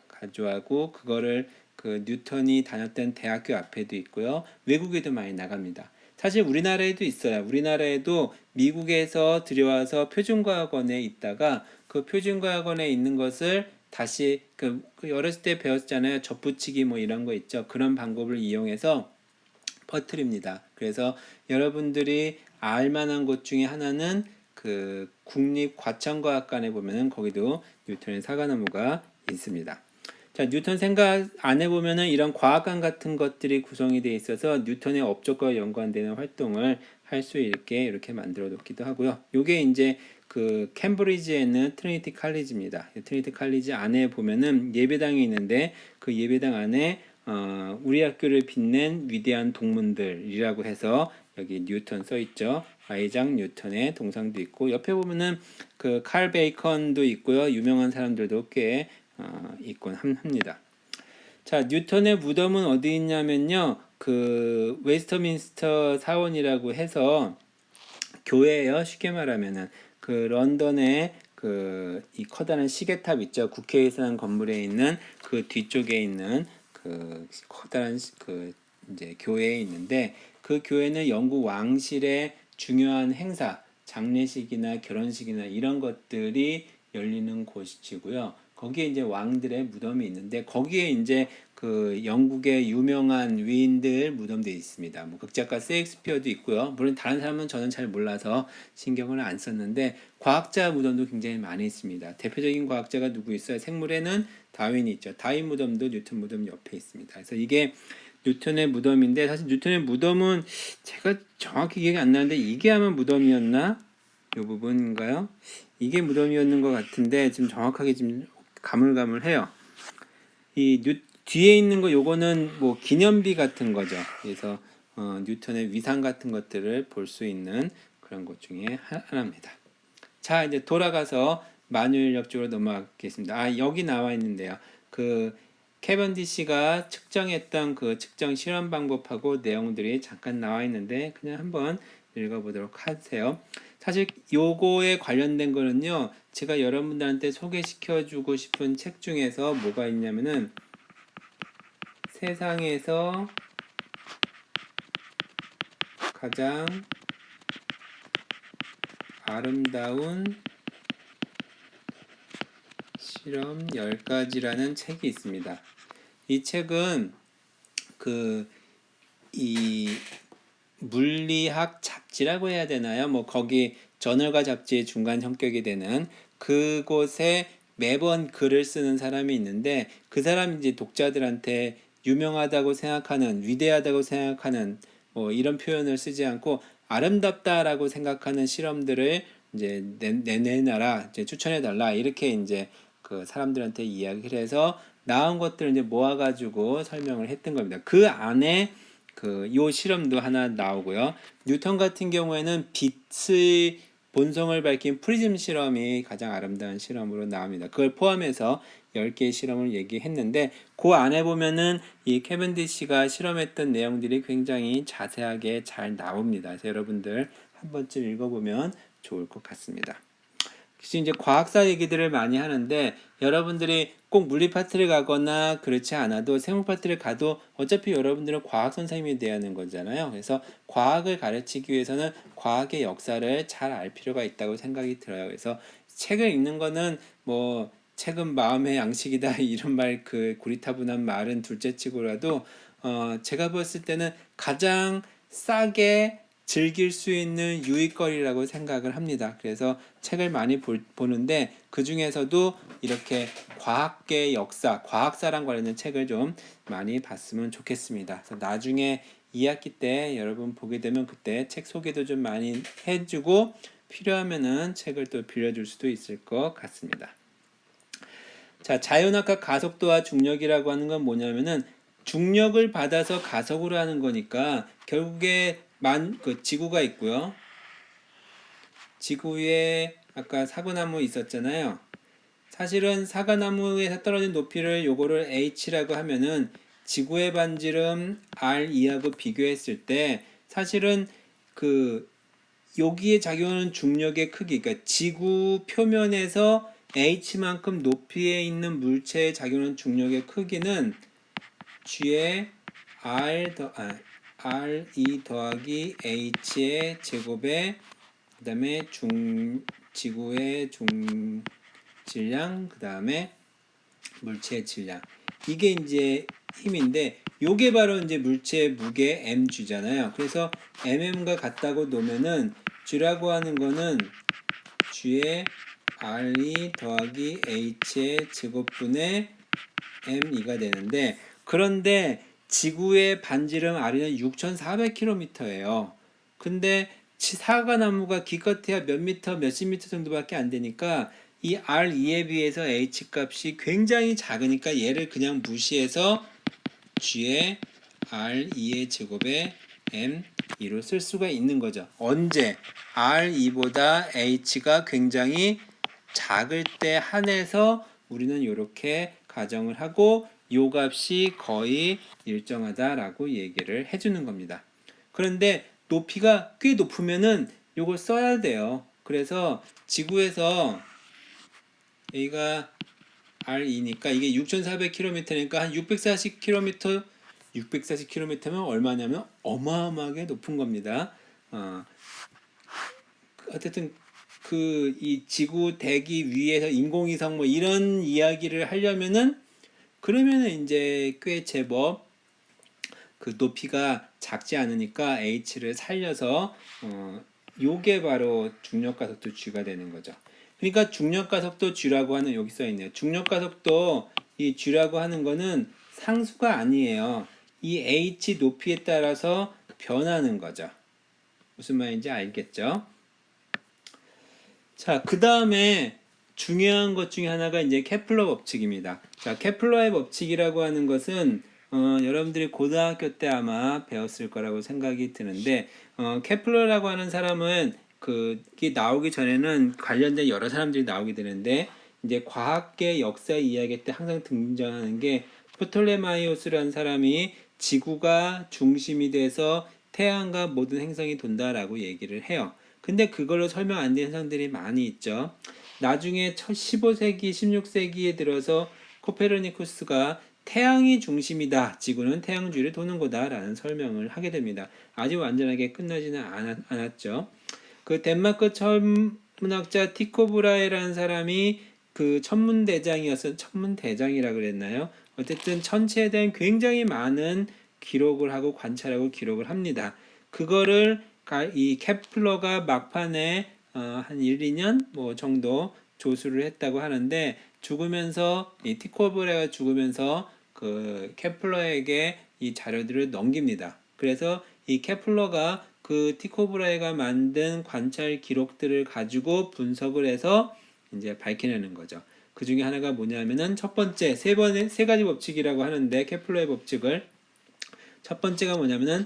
가져가고 그거를 그 뉴턴이 다녔던 대학교 앞에도 있고요. 외국에도 많이 나갑니다. 사실 우리나라에도 있어요. 우리나라에도 미국에서 들여와서 표준과학원에 있다가 그 표준과학원에 있는 것을 다시 그 어렸을 때 배웠잖아요. 접붙이기 뭐 이런 거 있죠. 그런 방법을 이용해서 퍼뜨립니다. 그래서 여러분들이 알만한 곳 중에 하나는 그 국립과천과학관에 보면은 거기도 뉴턴의 사과나무가 있습니다. 자, 뉴턴 생각 안에 보면은 이런 과학관 같은 것들이 구성이 되어 있어서 뉴턴의 업적과 연관되는 활동을 할 수 있게 이렇게 만들어 놓기도 하고요. 요게 이제 그 캠브리지에 있는 트리니티 칼리지입니다. 트리니티 칼리지 안에 보면은 예배당이 있는데 그 예배당 안에 우리 학교를 빛낸 위대한 동문들이라고 해서 여기 뉴턴 써 있죠. 아이작 뉴턴의 동상도 있고 옆에 보면은 그 칼 베이컨도 있고요. 유명한 사람들도 꽤 있곤 합니다. 자, 뉴턴의 무덤은 어디 있냐면요. 그 웨스터민스터 사원이라고 해서 교회예요. 쉽게 말하면은 그 런던에 그 이 커다란 시계탑 있죠. 국회의사당 건물에 있는 그 뒤쪽에 있는 그 커다란 그 이제 교회에 있는데 그 교회는 영국 왕실의 중요한 행사, 장례식이나 결혼식이나 이런 것들이 열리는 곳이고요. 거기에 이제 왕들의 무덤이 있는데 거기에 이제 그 영국의 유명한 위인들 무덤도 있습니다. 뭐 극작가 세익스피어도 있고요. 물론 다른 사람은 저는 잘 몰라서 신경을 안 썼는데 과학자 무덤도 굉장히 많이 있습니다. 대표적인 과학자가 누구 있어요? 생물에는 다윈이 있죠. 다윈 무덤도 뉴턴 무덤 옆에 있습니다. 그래서 이게 뉴턴의 무덤인데 사실 뉴턴의 무덤은 제가 정확히 기억이 안 나는데 이게 아마 무덤이었나? 이 부분인가요? 이게 무덤이었는 것 같은데 지금 정확하게 지금 가물가물해요. 이 뒤에 있는 거 요거는 뭐 기념비 같은 거죠. 그래서 뉴턴의 위상 같은 것들을 볼 수 있는 그런 것 중에 하나입니다. 자, 이제 돌아가서 만유인력 쪽으로 넘어가겠습니다. 여기 나와 있는데요. 그 캐번디시가 측정했던 그 측정 실험 방법하고 내용들이 잠깐 나와 있는데 그냥 한번 읽어보도록 하세요. 사실 요거에 관련된 거는요. 제가 여러분들한테 소개시켜주고 싶은 책 중에서 뭐가 있냐면은 세상에서 가장 아름다운 실험 10가지라는 책이 있습니다. 이 책은 이 물리학 잡지라고 해야 되나요? 뭐 거기 저널과 잡지의 중간 형격이 되는 그곳에 매번 글을 쓰는 사람이 있는데 그 사람이 이제 독자들한테 유명하다고 생각하는 위대하다고 생각하는 뭐 이런 표현을 쓰지 않고 아름답다라고 생각하는 실험들을 이제 내놔라, 이제 추천해달라 이렇게 이제 그 사람들한테 이야기를 해서 나온 것들을 이제 모아가지고 설명을 했던 겁니다. 그 안에 요 실험도 하나 나오고요. 뉴턴 같은 경우에는 빛의 본성을 밝힌 프리즘 실험이 가장 아름다운 실험으로 나옵니다. 그걸 포함해서 10개의 실험을 얘기했는데 그 안에 보면은 이 캐벤디시가 실험했던 내용들이 굉장히 자세하게 잘 나옵니다. 그래서 여러분들 한 번쯤 읽어보면 좋을 것 같습니다. 이제 과학사 얘기들을 많이 하는데 여러분들이 꼭 물리 파트를 가거나 그렇지 않아도 생물 파트를 가도 어차피 여러분들은 과학 선생님이 돼야 하는 거잖아요. 그래서 과학을 가르치기 위해서는 과학의 역사를 잘 알 필요가 있다고 생각이 들어요. 그래서 책을 읽는 거는 뭐 책은 마음의 양식이다 이런 말 그 고리타분한 말은 둘째치고라도 제가 봤을 때는 가장 싸게 즐길 수 있는 유익거리라고 생각을 합니다. 그래서 책을 많이 보는데 그 중에서도 이렇게 과학계 역사, 과학사랑 관련된 책을 좀 많이 봤으면 좋겠습니다. 그래서 나중에 2학기 때 여러분 보게 되면 그때 책 소개도 좀 많이 해주고 필요하면은 책을 또 빌려줄 수도 있을 것 같습니다. 자, 자연학과 가속도와 중력이라고 하는 건 뭐냐면은 중력을 받아서 가속으로 하는 거니까 결국에 그 지구가 있고요. 지구 위에 아까 사과나무 있었잖아요. 사실은 사과나무에서 떨어진 높이를 요거를 h라고 하면은 지구의 반지름 r2하고 비교했을 때 사실은 그 여기에 작용하는 중력의 크기, 그러니까 지구 표면에서 h만큼 높이에 있는 물체에 작용하는 중력의 크기는 g의 r2 더하기 h의 제곱에 그 다음에 지구의 질량, 그 다음에 물체의 질량. 이게 이제 힘인데, 요게 바로 이제 물체의 무게 mg잖아요. 그래서 mm과 같다고 놓으면은 g라고 하는 거는 g의 re 더하기 h의 제곱분의 m2가 되는데, 그런데 지구의 반지름 r는 6,400km예요. 근데 사과나무가 기껏해야 몇 미터, 몇십 미터 정도밖에 안 되니까 이 R2에 비해서 H 값이 굉장히 작으니까 얘를 그냥 무시해서 G의 R2의 제곱에 M2로 쓸 수가 있는 거죠. 언제? R2보다 H가 굉장히 작을 때 한해서 우리는 이렇게 가정을 하고 요 값이 거의 일정하다라고 얘기를 해주는 겁니다. 그런데 높이가 꽤 높으면은 요걸 써야 돼요. 그래서 지구에서 여기가 R2니까 이게 6,400km니까 한 640km, 640km면 얼마냐면 어마어마하게 높은 겁니다. 어쨌든 이 지구 대기 위에서 인공위성 뭐 이런 이야기를 하려면은 그러면은 이제 꽤 제법 그 높이가 작지 않으니까 h를 살려서 요게 바로 중력가속도 g가 되는 거죠. 그러니까 중력가속도 g라고 하는 여기 써 있네요. 중력가속도 이 g라고 하는 거는 상수가 아니에요. 이 h 높이에 따라서 변하는 거죠. 무슨 말인지 알겠죠? 자, 그 다음에 중요한 것 중에 하나가 이제 케플러 법칙입니다. 자, 케플러의 법칙이라고 하는 것은 여러분들이 고등학교 때 아마 배웠을 거라고 생각이 드는데 케플러라고 하는 사람은 그게 나오기 전에는 관련된 여러 사람들이 나오게 되는데 이제 과학계 역사 이야기 때 항상 등장하는 게 프톨레마이오스라는 사람이 지구가 중심이 돼서 태양과 모든 행성이 돈다라고 얘기를 해요. 근데 그걸로 설명 안 되는 현상들이 많이 있죠. 나중에 15세기, 16세기에 들어서 코페르니쿠스가 태양이 중심이다. 지구는 태양 주위를 도는 거다라는 설명을 하게 됩니다. 아직 완전하게 끝나지는 않았죠. 그 덴마크 천문학자 티코 브라헤라는 사람이 그 천문대장이라 그랬나요? 어쨌든 천체에 대한 굉장히 많은 기록을 하고 관찰하고 기록을 합니다. 그거를 이 케플러가 막판에 한 1, 2년 뭐 정도 조수를 했다고 하는데 죽으면서 이 티코 브라헤가 죽으면서 그 케플러에게 이 자료들을 넘깁니다. 그래서 이 케플러가 그 티코 브라헤가 만든 관찰 기록들을 가지고 분석을 해서 이제 밝혀내는 거죠. 그 중에 하나가 뭐냐면은 첫 번째 세 가지 법칙이라고 하는데 케플러의 법칙을 첫 번째가 뭐냐면은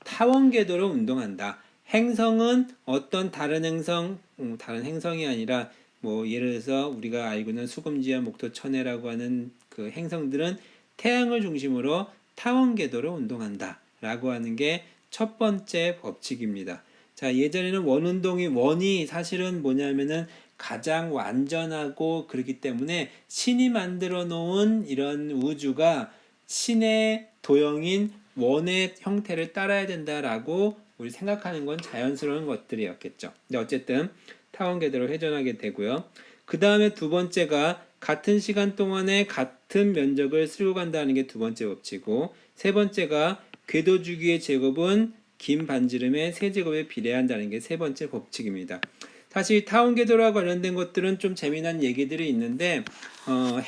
타원 궤도로 운동한다. 행성은 어떤 다른 행성이 아니라 뭐 예를 들어서 우리가 알고 있는 수금지와 목토천해라고 하는 그 행성들은 태양을 중심으로 타원 궤도로 운동한다. 라고 하는 게 첫 번째 법칙입니다. 자, 예전에는 원이 사실은 뭐냐면은 가장 완전하고 그렇기 때문에 신이 만들어 놓은 이런 우주가 신의 도형인 원의 형태를 따라야 된다라고 우리 생각하는 건 자연스러운 것들이었겠죠. 근데 어쨌든 타원 궤도로 회전하게 되고요. 그 다음에 두 번째가 같은 시간 동안에 같은 면적을 쓸고 간다는 게 두 번째 법칙이고, 세 번째가 궤도 주기의 제곱은 긴 반지름의 세제곱에 비례한다는 게 세 번째 법칙입니다. 사실 타원 궤도와 관련된 것들은 좀 재미난 얘기들이 있는데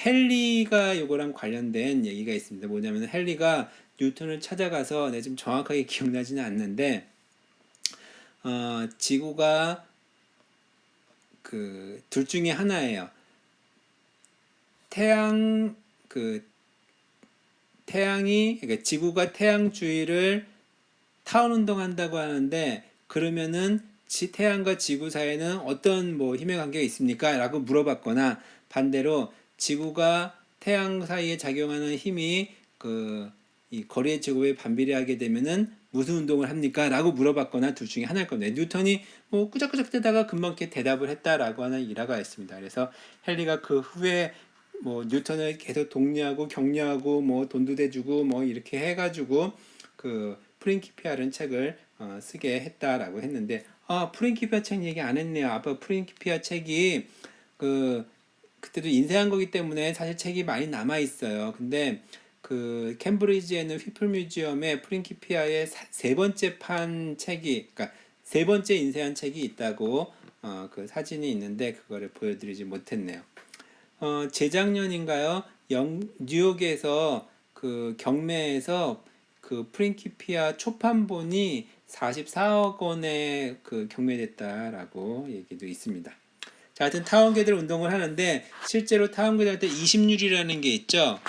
헨리가 요거랑 관련된 얘기가 있습니다. 뭐냐면 헨리가 뉴턴을 찾아가서 지금 정확하게 기억나지는 않는데 지구가 그 둘 중에 하나예요. 태양 태양이 그러니까 지구가 태양 주위를 타원 운동한다고 하는데 그러면은 태양과 지구 사이에는 어떤 뭐 힘의 관계가 있습니까? 라고 물어봤거나 반대로 지구가 태양 사이에 작용하는 힘이 이 거리의 제곱에 반비례하게 되면은 무슨 운동을 합니까? 라고 물어봤거나 둘 중에 하나일 겁니다. 뉴턴이 뭐 꾸적꾸적 뜨다가 금방 이렇게 대답을 했다라고 하는 일화가 있습니다. 그래서 헨리가 그 후에 뭐 뉴턴을 계속 독려하고 격려하고 뭐 돈도 대주고 뭐 이렇게 해가지고 그 프린키피아라는 책을 쓰게 했다라고 했는데 프린키피아 책 얘기 안 했네요. 아빠 프린키피아 책이 그때도 인쇄한 거기 때문에 사실 책이 많이 남아 있어요. 근데 그 캠브리지에 있는 휘플 뮤지엄에 프린키피아의 세 번째 판 책이 그러니까 세 번째 인쇄한 책이 있다고 그 사진이 있는데 그거를 보여드리지 못했네요. 재작년인가요? 뉴욕에서 그 경매에서 그 프린키피아 초판본이 44억 원에 그 경매됐다라고 얘기도 있습니다. 자, 하여튼 타원계들 운동을 하는데 실제로 타원계들 할 때 20률이라는 게 있죠.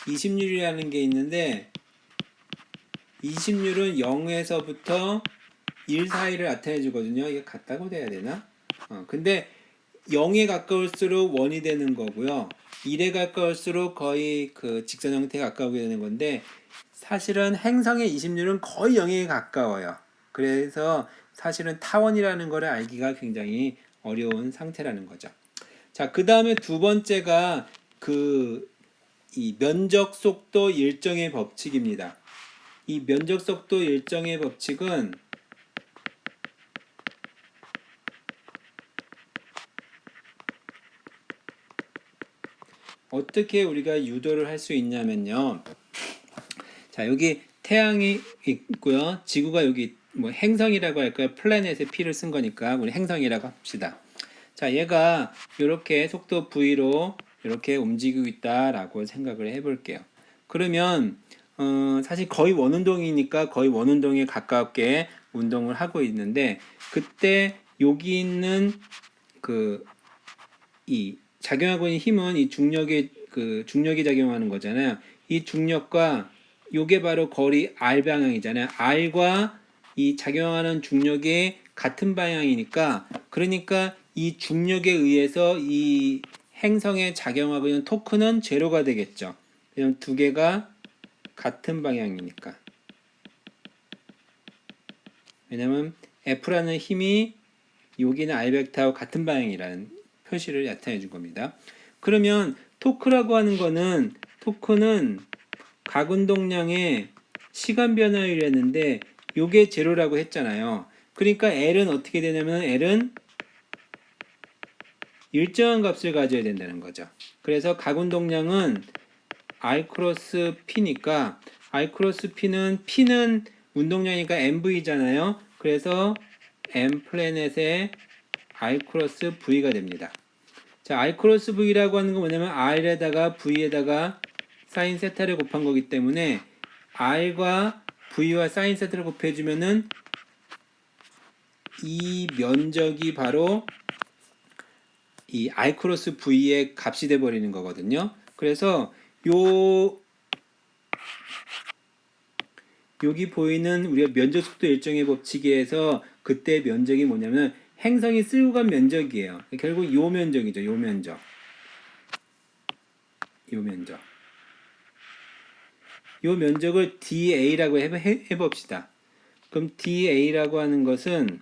20률이라는 게 있는데 20률은 0에서부터 1 사이를 나타내 주거든요. 이게 같다고 돼야 되나? 근데 0에 가까울수록 1이 되는 거고요. 1에 가까울수록 거의 그 직선 형태에 가까우게 되는 건데 사실은 행성의 20률은 거의 0에 가까워요. 그래서 사실은 타원이라는 것을 알기가 굉장히 어려운 상태라는 거죠. 자, 그 다음에 두 번째가 이 면적 속도 일정의 법칙입니다. 이 면적 속도 일정의 법칙은 어떻게 우리가 유도를 할 수 있냐면요. 자, 여기 태양이 있고요. 지구가 여기 뭐 행성이라고 할까요? 플래닛의 P를 쓴 거니까 우리 행성이라고 합시다. 자, 얘가 이렇게 속도 V로 이렇게 움직이고 있다라고 생각을 해볼게요. 그러면 사실 거의 원운동이니까 거의 원운동에 가깝게 운동을 하고 있는데 그때 여기 있는 이 작용하고 있는 힘은 이 중력이 작용하는 거잖아요. 이 중력과 요게 바로 거리 r 방향이잖아요. r과 이 작용하는 중력이 같은 방향이니까 그러니까 이 중력에 의해서 이 행성에 작용하고 있는 토크는 제로가 되겠죠. 왜냐면 두 개가 같은 방향이니까. 왜냐면 F라는 힘이 여기는 R벡터하고 같은 방향이라는 표시를 나타내 준 겁니다. 그러면 토크라고 하는 거는 토크는 각운동량의 시간 변화율이었는데 요게 제로라고 했잖아요. 그러니까 L은 어떻게 되냐면 L은 일정한 값을 가져야 된다는 거죠. 그래서 각운동량은 R 크로스 P니까 R 크로스 P는 운동량이니까 MV잖아요. 그래서 M 플래닛의 R 크로스 V가 됩니다. 자, R 크로스 V라고 하는 건 뭐냐면 R에다가 V에다가 사인 세타를 곱한 거기 때문에 R과 V와 사인 세타를 곱해주면은 이 면적이 바로 이 R 크로스 V의 값이 돼버리는 거거든요. 그래서 여기 보이는 우리가 면적 속도 일정의 법칙에서 그때 면적이 뭐냐면 행성이 쓸고 간 면적이에요. 결국 요 면적이죠. 요 면적. 요 면적을 dA라고 해봅시다. 그럼 dA라고 하는 것은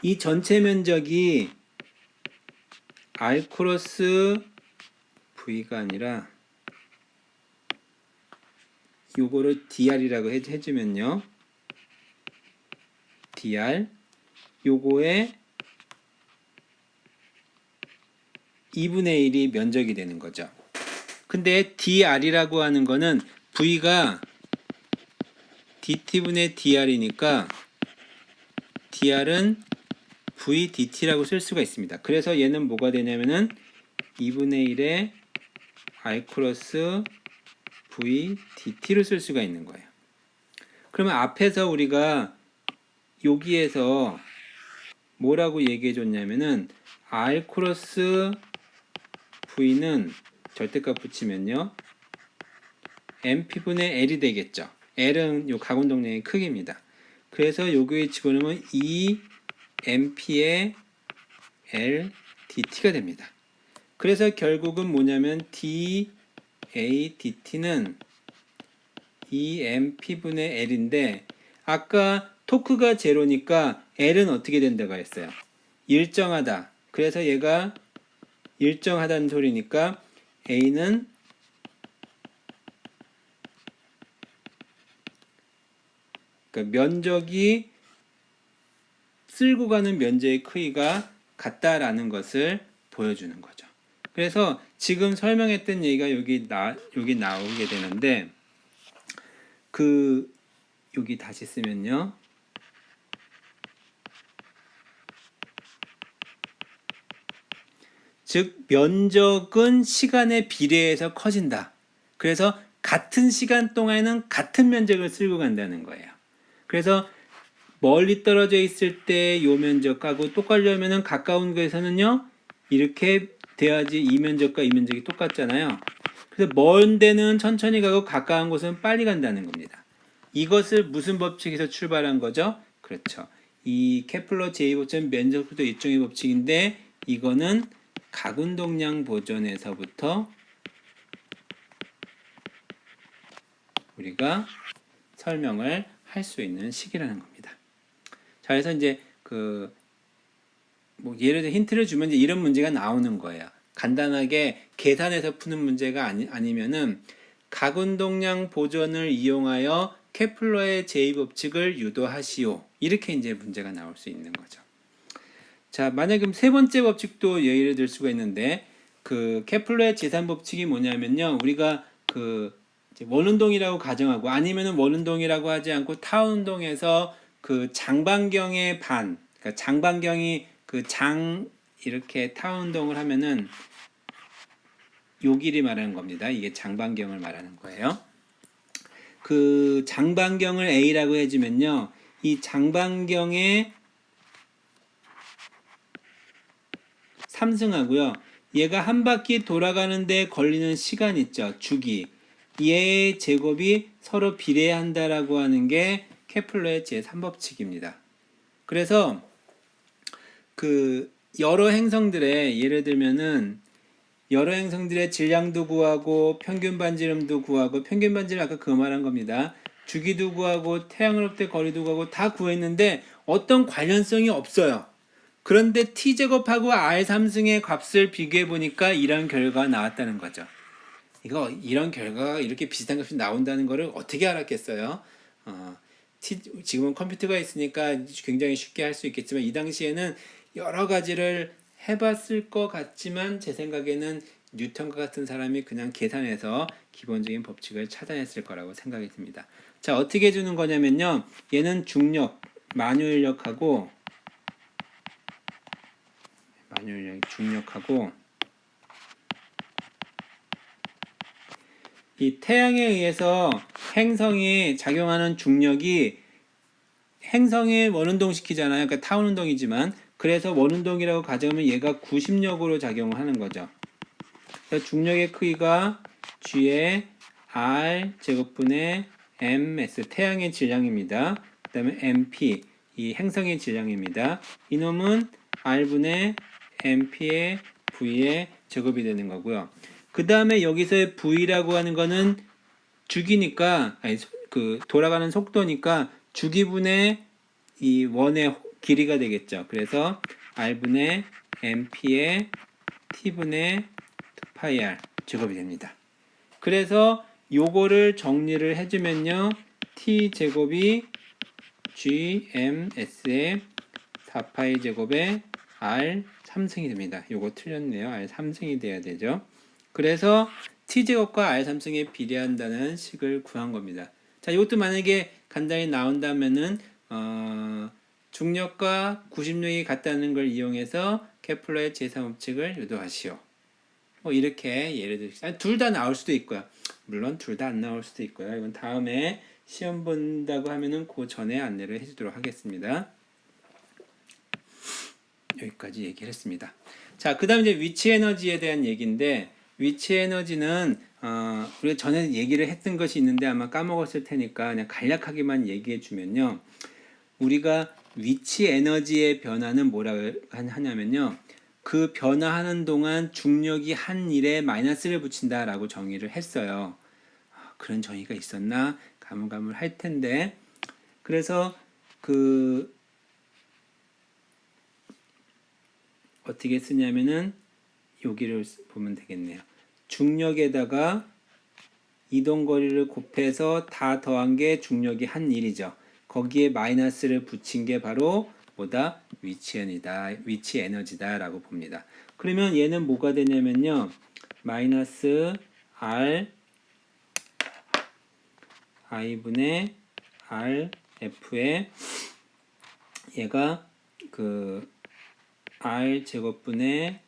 이 전체 면적이 R 크로스 V가 아니라 요거를 dr이라고 해주면요. dr 요거에 2분의 1이 면적이 되는 거죠. 근데 dr이라고 하는 거는 v가 dt분의 dr이니까 dr은 v dt라고 쓸 수가 있습니다. 그래서 얘는 뭐가 되냐면은 2분의 1의 r 크로스 v dt를 쓸 수가 있는 거예요. 그러면 앞에서 우리가 여기에서 뭐라고 얘기해 줬냐면은 r 크로스 V는 절대값 붙이면요 MP분의 L이 되겠죠. L은 요 가운동량의 크기입니다. 그래서 여기에 집어넣으면 2MP의 L dt가 됩니다. 그래서 결국은 뭐냐면 dA dt는 2MP분의 L인데 아까 토크가 제로니까 L은 어떻게 된다고 했어요? 일정하다. 그래서 얘가 일정하다는 소리니까 A는 그러니까 면적이 쓸고 가는 면적의 크기가 같다라는 것을 보여주는 거죠. 그래서 지금 설명했던 얘기가 여기 나오게 되는데 여기 다시 쓰면요. 즉 면적은 시간에 비례해서 커진다. 그래서 같은 시간 동안에는 같은 면적을 쓸고 간다는 거예요. 그래서 멀리 떨어져 있을 때 요 면적하고 똑같으려면 가까운 곳에서는요 이렇게 돼야지 이 면적과 이 면적이 똑같잖아요. 그래서 먼 데는 천천히 가고 가까운 곳은 빨리 간다는 겁니다. 이것을 무슨 법칙에서 출발한 거죠? 그렇죠. 이 케플러 제2법칙은 면적부터 일정의 법칙인데 이거는 각운동량 보존에서부터 우리가 설명을 할 수 있는 식이라는 겁니다. 자, 그래서 이제 뭐 예를 들어 힌트를 주면 이제 이런 문제가 나오는 거예요. 간단하게 계산해서 푸는 문제가 아니면은 각운동량 보존을 이용하여 케플러의 제2법칙을 유도하시오. 이렇게 이제 문제가 나올 수 있는 거죠. 자, 만약에 세 번째 법칙도 예를 들 수가 있는데 케플러의 제3법칙이 뭐냐면요. 우리가 원운동이라고 가정하고 아니면은 원운동이라고 하지 않고 타운동에서 장반경의 반, 그러니까 장반경이 이렇게 타운동을 하면은 요 길이 말하는 겁니다. 이게 장반경을 말하는 거예요. 장반경을 A라고 해주면요. 이 장반경의 3승하고요. 얘가 한 바퀴 돌아가는데 걸리는 시간 있죠. 주기. 얘의 제곱이 서로 비례한다라고 하는 게 케플러의 제3법칙입니다. 그래서 여러 행성들의 예를 들면은 여러 행성들의 질량도 구하고 평균 반지름도 구하고 평균 반지름 아까 그 말한 겁니다. 주기도 구하고 태양으로부터 거리도 구하고 다 구했는데 어떤 관련성이 없어요. 그런데 t제곱하고 r3승의 값을 비교해 보니까 이런 결과가 나왔다는 거죠. 이런 결과가 이렇게 비슷한 값이 나온다는 것을 어떻게 알았겠어요? 지금은 컴퓨터가 있으니까 굉장히 쉽게 할 수 있겠지만 이 당시에는 여러 가지를 해봤을 것 같지만 제 생각에는 뉴턴과 같은 사람이 그냥 계산해서 기본적인 법칙을 찾아냈을 거라고 생각이 듭니다. 자, 어떻게 해주는 거냐면요. 얘는 중력, 만유인력하고 중력하고 이 태양에 의해서 행성이 작용하는 중력이 행성을 원운동 시키잖아요. 그러니까 타운운동이지만 그래서 원운동이라고 가정하면 얘가 구심력으로 작용을 하는 거죠. 그래서 중력의 크기가 G의 R 제곱분의 ms 태양의 질량입니다. 그 다음에 mp 이 행성의 질량입니다. 이놈은 R분의 mp의 v의 제곱이 되는 거고요. 그 다음에 여기서의 v라고 하는 거는 주기니까 돌아가는 속도니까 주기분의 이 원의 길이가 되겠죠. 그래서 r분의 mp의 t분의 2πr 제곱이 됩니다. 그래서 요거를 정리를 해주면요. t제곱이 gms의 4파이 제곱에 r 3승이 됩니다. 요거 틀렸네요. r 3승이 돼야 되죠. 그래서 t제곱과 r 3승에 비례한다는 식을 구한 겁니다. 자, 이것도 만약에 간단히 나온다면은 중력과 구심력이 같다는 걸 이용해서 케플러의 제3법칙을 유도하시오. 뭐 이렇게 예를 들어서 둘 다 나올 수도 있고요. 물론 둘 다 안 나올 수도 있고요. 이건 다음에 시험 본다고 하면은 그 전에 안내를 해주도록 하겠습니다. 여기까지 얘기를 했습니다. 자, 그 다음에 이제 위치 에너지에 대한 얘기인데, 위치 에너지는, 우리가 전에 얘기를 했던 것이 있는데 아마 까먹었을 테니까 그냥 간략하게만 얘기해 주면요. 우리가 위치 에너지의 변화는 뭐라고 하냐면요. 그 변화하는 동안 중력이 한 일에 마이너스를 붙인다라고 정의를 했어요. 그런 정의가 있었나? 가물가물할 텐데. 그래서 그 어떻게 쓰냐면은 여기를 보면 되겠네요. 중력에다가 이동거리를 곱해서 다 더한 게 중력이 한 일이죠. 거기에 마이너스를 붙인 게 바로 뭐다? 위치 에너지다라고 봅니다. 그러면 얘는 뭐가 되냐면요. 마이너스 R I분의 R F에 얘가 그 R 제곱분의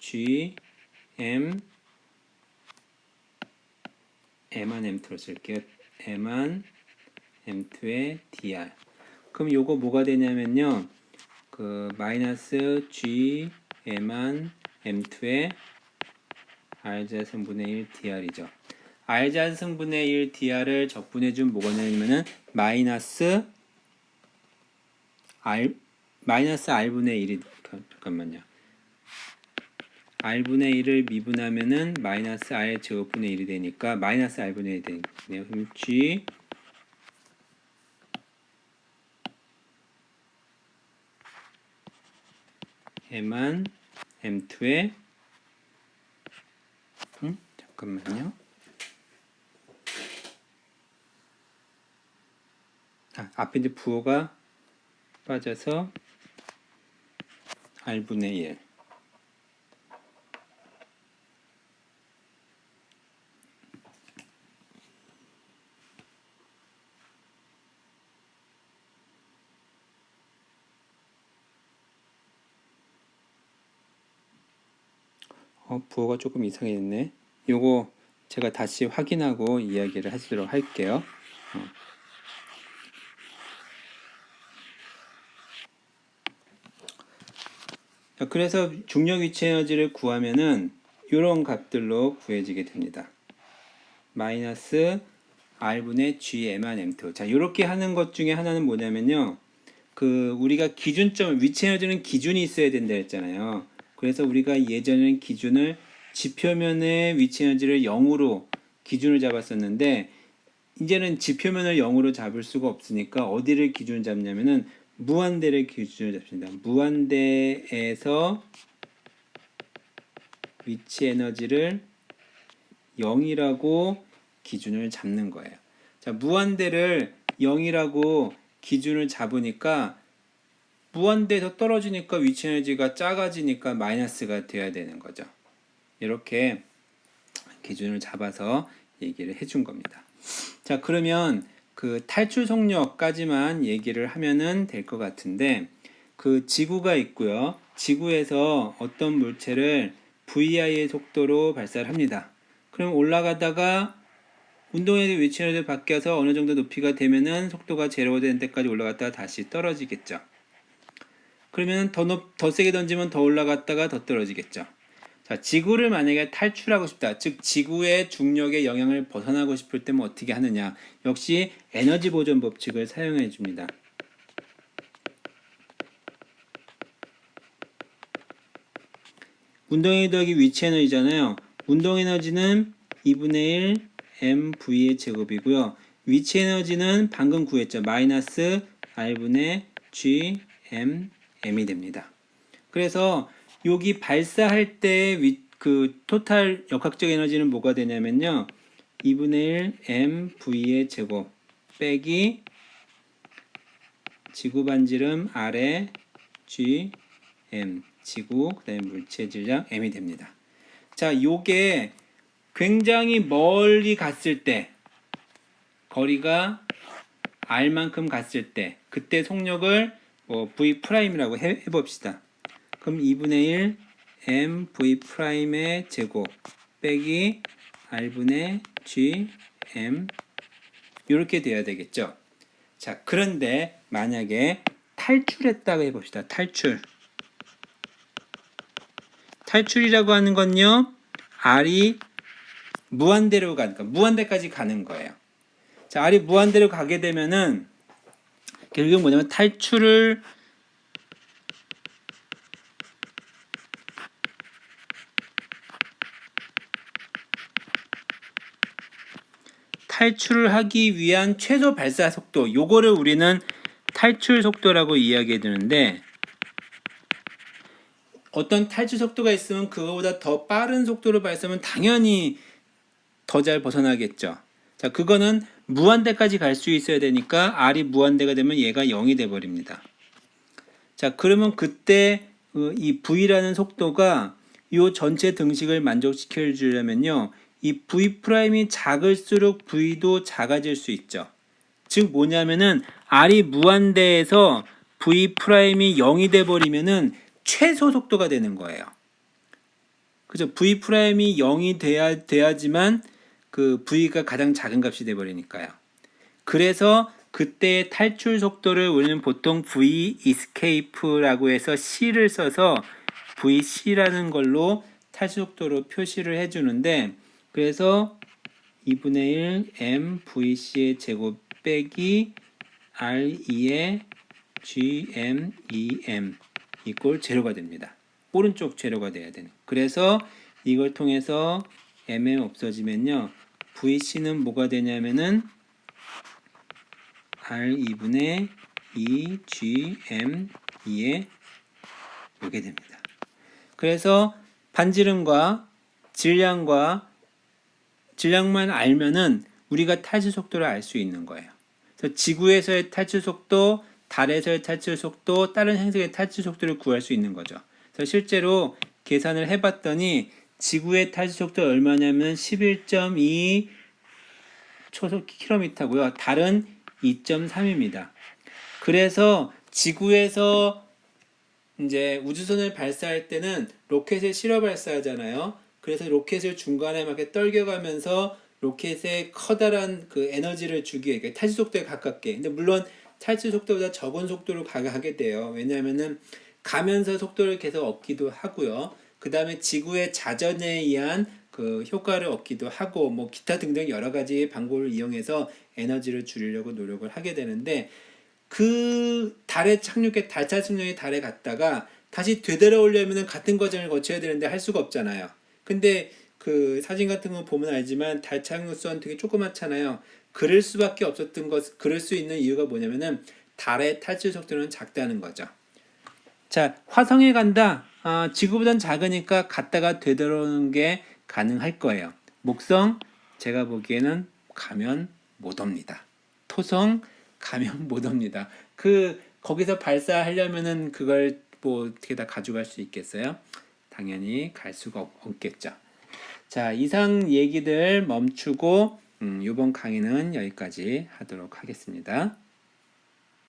G M M한 M2로 쓸게요. M한 M2의 DR. 그럼 요거 뭐가 되냐면요. 그 마이너스 G M한 M2의 R자승분의 1 DR이죠. R자승분의 1 DR을 적분해주면 뭐가 되냐면은 마이너스 R분의 1이 잠깐만요. R분의 1을 미분하면은 마이너스 R 제곱분의 1이 되니까 마이너스 R분의 1이 되네요. 그럼 G M한 M2의 잠깐만요. 앞에 이제 부호가 빠져서 R분의 1. 부호가 조금 이상했네. 요거 제가 다시 확인하고 이야기를 하도록 할게요. 그래서 중력 위치 에너지를 구하면은 이런 값들로 구해지게 됩니다. 마이너스 R분의 GM한 M2. 자, 이렇게 하는 것 중에 하나는 뭐냐면요. 그 우리가 기준점, 위치 에너지는 기준이 있어야 된다 했잖아요. 그래서 우리가 예전에는 기준을 지표면의 위치 에너지를 0으로 기준을 잡았었는데 이제는 지표면을 0으로 잡을 수가 없으니까 어디를 기준을 잡냐면은 무한대를 기준을 잡습니다. 무한대에서 위치 에너지를 0이라고 기준을 잡는 거예요. 자, 무한대를 0이라고 기준을 잡으니까 무한대에서 떨어지니까 위치 에너지가 작아지니까 마이너스가 돼야 되는 거죠. 이렇게 기준을 잡아서 얘기를 해준 겁니다. 자, 그러면 그 탈출 속력까지만 얘기를 하면은 될 것 같은데 그 지구가 있고요. 지구에서 어떤 물체를 VI의 속도로 발사를 합니다. 그럼 올라가다가 운동의 위치 에너지가 바뀌어서 어느 정도 높이가 되면은 속도가 제로가 되는 데까지 올라갔다가 다시 떨어지겠죠. 그러면 더 세게 던지면 더 올라갔다가 더 떨어지겠죠. 자, 지구를 만약에 탈출하고 싶다. 즉 지구의 중력의 영향을 벗어나고 싶을 때면 어떻게 하느냐. 역시 에너지 보존 법칙을 사용해 줍니다. 운동에너지 더하기 위치 에너지잖아요. 운동 에너지는 2분의 1 mv의 제곱이고요. 위치 에너지는 방금 구했죠. 마이너스 r분의 g m이 됩니다. 그래서 여기 발사할 때 그 토탈 역학적 에너지는 뭐가 되냐면요. 2분의 1 mv의 제곱 빼기 지구 반지름 R의 g m 지구 그다음에 물체 질량 m이 됩니다. 자, 요게 굉장히 멀리 갔을 때 거리가 r만큼 갔을 때 그때 속력을 v 프라임이라고 해봅시다. 그럼 2분의 1 mv'의 제곱 빼기 r분의 gm 이렇게 돼야 되겠죠. 자, 그런데 만약에 탈출했다고 해봅시다. 탈출이라고 하는 건요, R이 무한대로 가니까 무한대까지 가는 거예요. 자, R이 무한대로 가게 되면은 결국은 뭐냐면 탈출을 하기 위한 최소 발사 속도, 요거를 우리는 탈출 속도라고 이야기해 주는데, 어떤 탈출 속도가 있으면 그거보다 더 빠른 속도로 발사하면 당연히 더 잘 벗어나겠죠. 자, 그거는 무한대까지 갈 수 있어야 되니까 R이 무한대가 되면 얘가 0이 돼 버립니다. 자, 그러면 그때 이 V라는 속도가 이 전체 등식을 만족시켜 주려면요, 이 V'이 작을수록 V도 작아질 수 있죠. 즉 뭐냐면은 R이 무한대에서 V''이 0이 돼 버리면은 최소 속도가 되는 거예요. 그죠? V''이 0이 돼야지만 그 V가 가장 작은 값이 돼 버리니까요. 그래서 그때 탈출 속도를 우리는 보통 V escape라고 해서 C를 써서 VC라는 걸로 탈출 속도로 표시를 해주는데, 그래서 2분의 1 MVC의 제곱 빼기 R2의 GM2M 이꼴 제로가 됩니다. 오른쪽 제로가 돼야 되는. 그래서 이걸 통해서 MM 없어지면요, VC는 뭐가 되냐면은 R2분의 2GM2에 오게 됩니다. 그래서 반지름과 질량만 알면은 우리가 탈출 속도를 알 수 있는 거예요. 그래서 지구에서의 탈출 속도, 달에서의 탈출 속도, 다른 행성의 탈출 속도를 구할 수 있는 거죠. 그래서 실제로 계산을 해봤더니 지구의 탈출 속도 얼마냐면 11.2 초속 킬로미터고요. 달은 2.3입니다. 그래서 지구에서 이제 우주선을 발사할 때는 로켓을 실어 발사하잖아요. 그래서 로켓을 중간에 막 이렇게 떨겨가면서 로켓에 커다란 그 에너지를 주기 위해, 그러니까 탈출 속도에 가깝게. 근데 물론 탈출 속도보다 적은 속도로 가게 돼요. 왜냐하면은 가면서 속도를 계속 얻기도 하고요. 그 다음에 지구의 자전에 의한 그 효과를 얻기도 하고, 뭐 기타 등등 여러 가지 방법을 이용해서 에너지를 줄이려고 노력을 하게 되는데, 그 달에 착륙해 달차 승용이 달에 갔다가 다시 되돌아오려면 같은 과정을 거쳐야 되는데 할 수가 없잖아요. 근데 그 사진 같은 거 보면 알지만 달 착륙선 되게 조그맣잖아요. 그럴 수밖에 없었던 것, 그럴 수 있는 이유가 뭐냐면은 달의 탈출 속도는 작다는 거죠. 자, 화성에 간다. 지구보단 작으니까 갔다가 되돌아오는 게 가능할 거예요. 목성, 제가 보기에는 가면 못 옵니다. 토성, 가면 못 옵니다. 거기서 발사하려면은 그걸 뭐 어떻게 다 가져갈 수 있겠어요? 당연히 갈 수가 없겠죠. 자, 이상 얘기들 멈추고 이번 강의는 여기까지 하도록 하겠습니다.